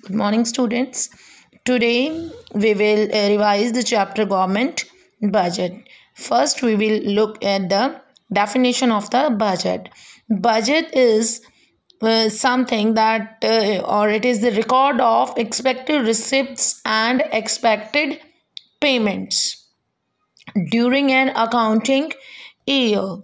Good morning, students. Today we will revise the chapter Government Budget. First, we will look at the definition of the budget. Budget is something that, or it is the record of expected receipts and expected payments during an accounting year.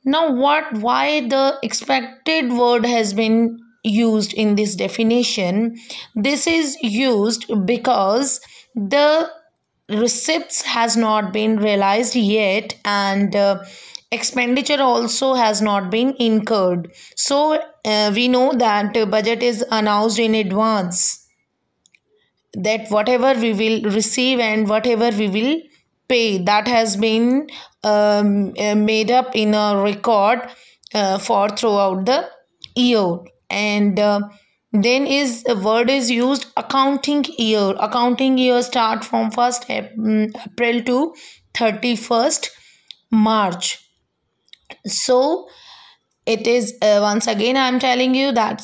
Now, why the expected word has been used in this definition? This is used because the receipts has not been realized yet, and expenditure also has not been incurred. So we know that budget is announced in advance, that whatever we will receive and whatever we will pay, that has been made up in a record for throughout the year. And then is a word is used accounting year. Accounting year start from 1st April to 31st March. So it is once again I am telling you that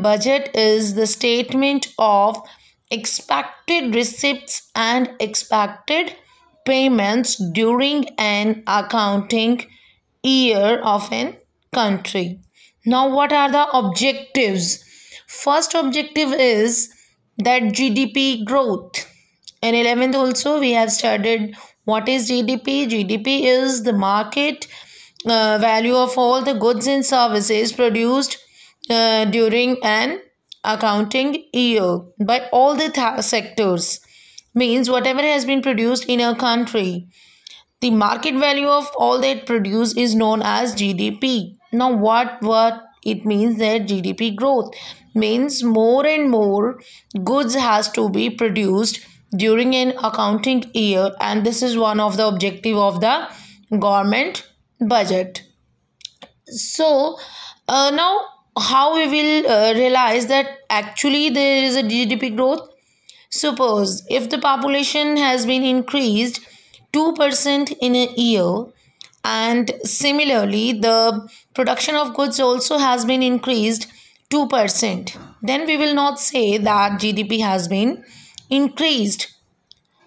budget is the statement of expected receipts and expected payments during an accounting year of an country. Now, what are the objectives? First objective is that GDP growth. In 11th also we have studied what is GDP. GDP is the market value of all the goods and services produced during an accounting year by all the sectors. Means whatever has been produced in a country, the market value of all that produced is known as GDP. Now what it means that GDP growth means more and more goods has to be produced during an accounting year, and this is one of the objective of the government budget. So now how we will realize that actually there is a GDP growth? Suppose if the population has been increased 2% in a year, and similarly the production of goods also has been increased 2%, then we will not say that GDP has been increased.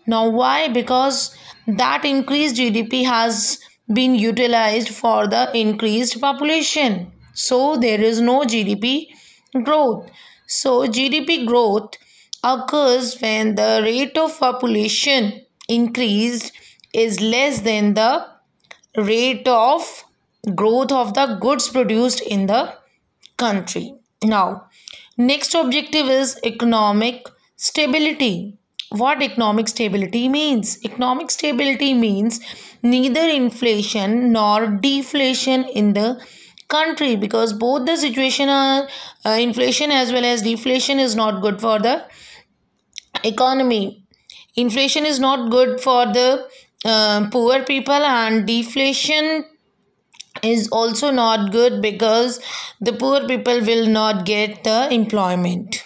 Now why? Because that increased GDP has been utilized for the increased population, so there is no GDP growth. So GDP growth occurs when the rate of population increased is less than the rate of growth of the goods produced in the country. Now, next objective is economic stability. What economic stability means? Economic stability means neither inflation nor deflation in the country, because both the situation are inflation as well as deflation is not good for the economy. Inflation is not good for the poor people, and deflation is also not good because the poor people will not get the employment.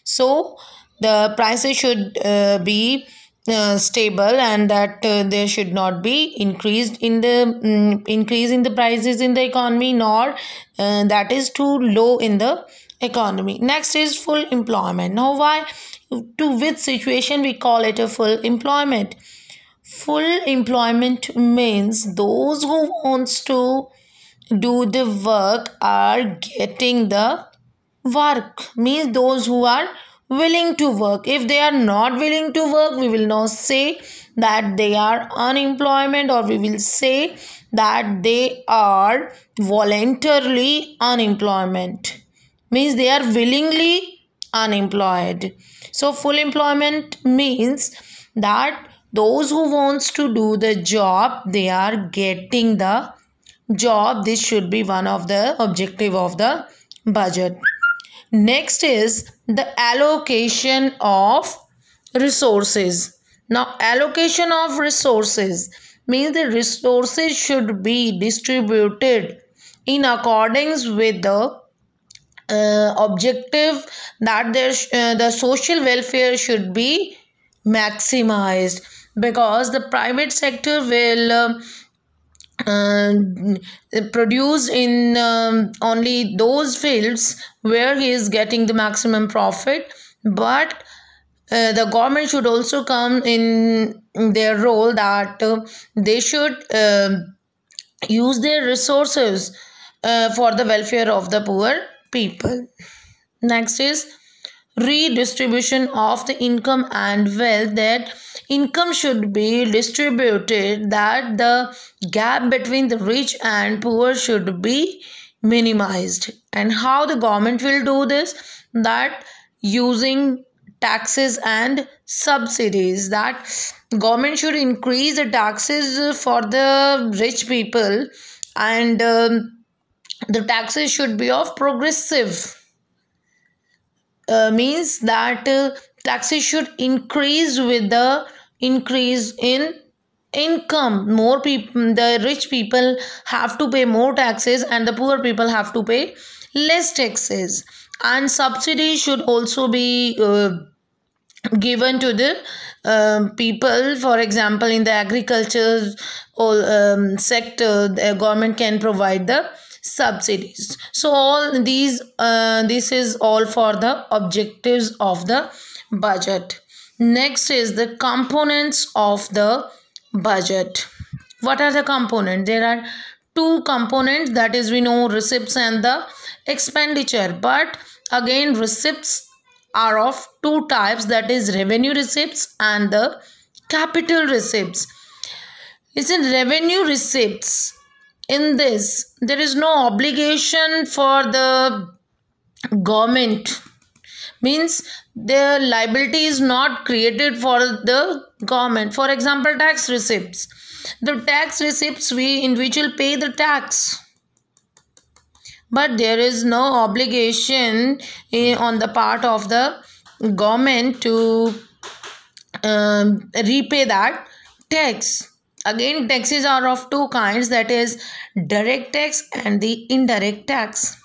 So the prices should be stable, and that there should not be increase in the prices in the economy, nor that is too low in the economy. Next is full employment. Now why, to which situation we call it a full employment? Full employment means those who wants to do the work are getting the work. Means those who are willing to work. If they are not willing to work, we will not say that they are unemployment, or we will say that they are voluntarily unemployment. Means they are willingly unemployed. So full employment means that those who wants to do the job, they are getting the job. This should be one of the objective of the budget. Next is the allocation of resources. Now allocation of resources means the resources should be distributed in accordance with the objective that the social welfare should be maximized, because the private sector will uh, produced in only those fields where he is getting the maximum profit. But the government should also come in their role, that they should use their resources for the welfare of the poor people. Next is redistribution of the income and wealth, that income should be distributed, that the gap between the rich and poor should be minimized. And how the government will do this? That using taxes and subsidies, that government should increase the taxes for the rich people, and the taxes should be of progressive, means that taxes should increase with the increase in income. More people, the rich people have to pay more taxes and the poor people have to pay less taxes. And subsidy should also be given to the people. For example, in the agriculture sector, the government can provide the subsidies. So all these, this is all for the objectives of the budget. Next is the components of the budget. What are the components? There are two components, that is, we know receipts and the expenditure. But again, receipts are of two types, that is revenue receipts and the capital receipts. Listen, revenue receipts, in this there is no obligation for the government, means the liability is not created for the government. For example, tax receipts, the tax receipts, we individual pay the tax, but there is no obligation on the part of the government to repay that tax. Again, taxes are of two kinds, that is direct tax and the indirect tax.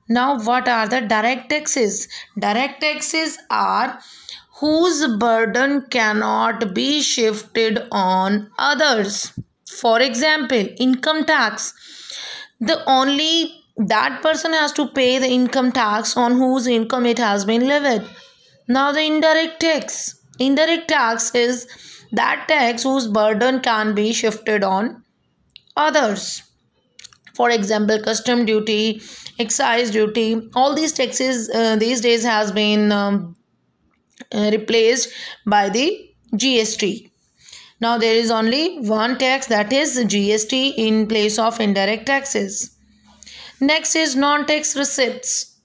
Now, what are the direct taxes? Direct taxes are whose burden cannot be shifted on others. For example, income tax, the only that person has to pay the income tax on whose income it has been levied. Now, the indirect tax is that tax whose burden can be shifted on others. For example, custom duty, excise duty, all these taxes these days has been replaced by the GST. Now there is only one tax, that is GST, in place of indirect taxes. Next is non-tax receipts.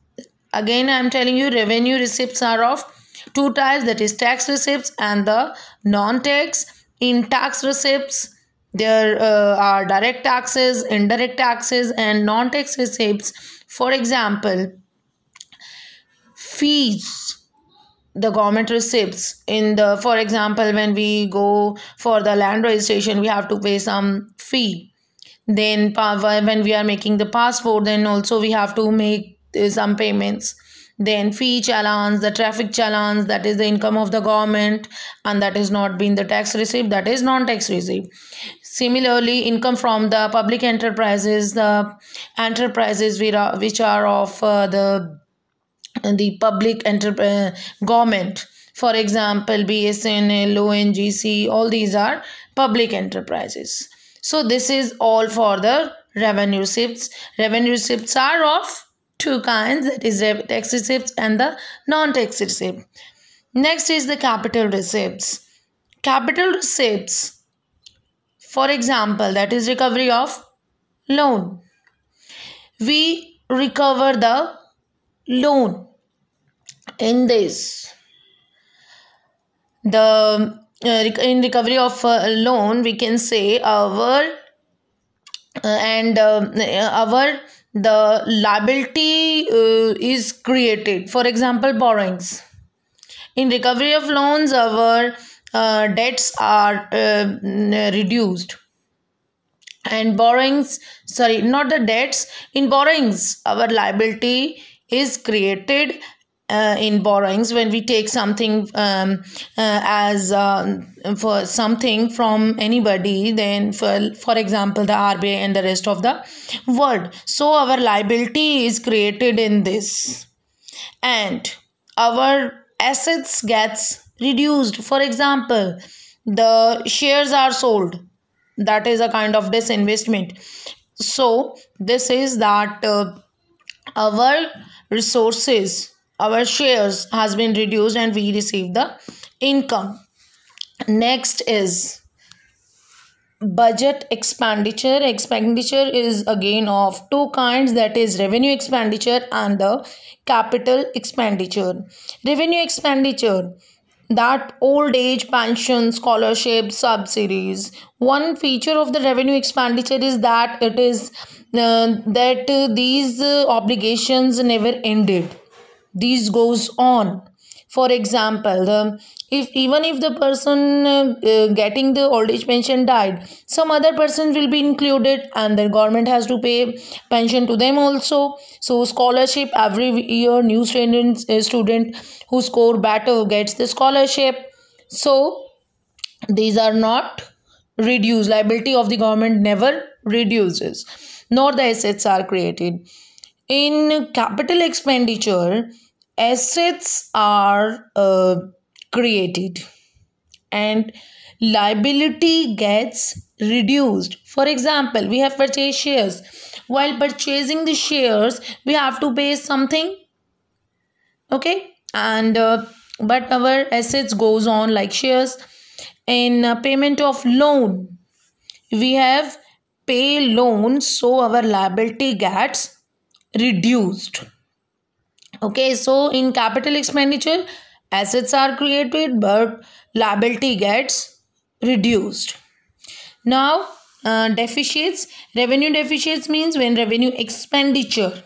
Again, I am telling you, revenue receipts are of two types, that is tax receipts and the non-tax. In tax receipts, there are direct taxes, indirect taxes, and non-tax receipts. For example, fees, the government receipts. In the, for example, when we go for the land registration, we have to pay some fee. Then when we are making the passport, then also we have to make some payments. Then fee challans, the traffic challans, that is the income of the government, and that is not being the tax receipt, that is non-tax receipt. Similarly, income from the public enterprises, the enterprises which are of the public government. For example, BSNL, ONGC, all these are public enterprises. So this is all for the revenue receipts. Revenue receipts are of two kinds, that is tax receipts and the non-tax receipt. Next is the capital receipts. Capital receipts, for example, that is recovery of loan. We recover the loan. In this, the in recovery of loan, we can say our the liability is created. For example, borrowings. In recovery of loans, our debts are reduced, and borrowings, sorry, not the debts, in borrowings our liability is created, in borrowings, when we take something as for something from anybody, then for example the RBI and the rest of the world, so our liability is created in this, and our assets gets reduced. For example, the shares are sold, that is a kind of disinvestment. So this is that our resources, our shares has been reduced and we receive the income. Next is budget expenditure. Expenditure is again of two kinds, that is revenue expenditure and the capital expenditure. Revenue expenditure, that old age pension, scholarship, subsidies. One feature of the revenue expenditure is that it is these obligations never ended, these goes on. For example, if even if the person getting the old age pension died, some other person will be included and the government has to pay pension to them also. So scholarship, every year new student who score better gets the scholarship. So these are not reduced, liability of the government never reduces, nor the assets are created. In capital expenditure, assets are created and liability gets reduced. For example, we have purchased shares. While purchasing the shares, we have to pay something, okay, and but our assets goes on like shares. In payment of loan, we have pay loan, so our liability gets reduced. Okay, so in capital expenditure, assets are created but liability gets reduced. Now deficits. Revenue deficits means when revenue expenditure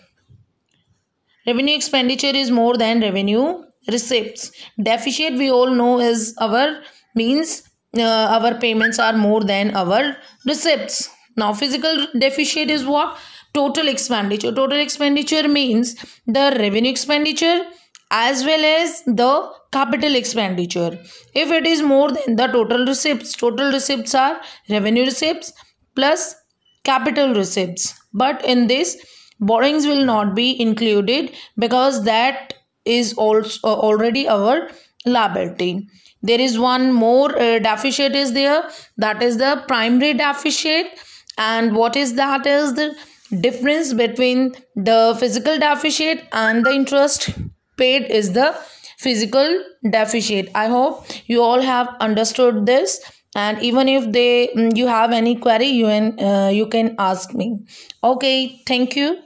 is more than revenue receipts. Deficit, we all know, is our means our payments are more than our receipts. Now physical deficit is what? Total expenditure. Total expenditure means the revenue expenditure as well as the capital expenditure. If it is more than the total receipts are revenue receipts plus capital receipts. But in this, borrowings will not be included because that is also already our liability. There is one more deficit is there, that is the primary deficit. And what is that? Is the difference between the physical deficit and the interest paid is the physical deficit. I hope you all have understood this, and even if you have any query, you can ask me. Okay, thank you.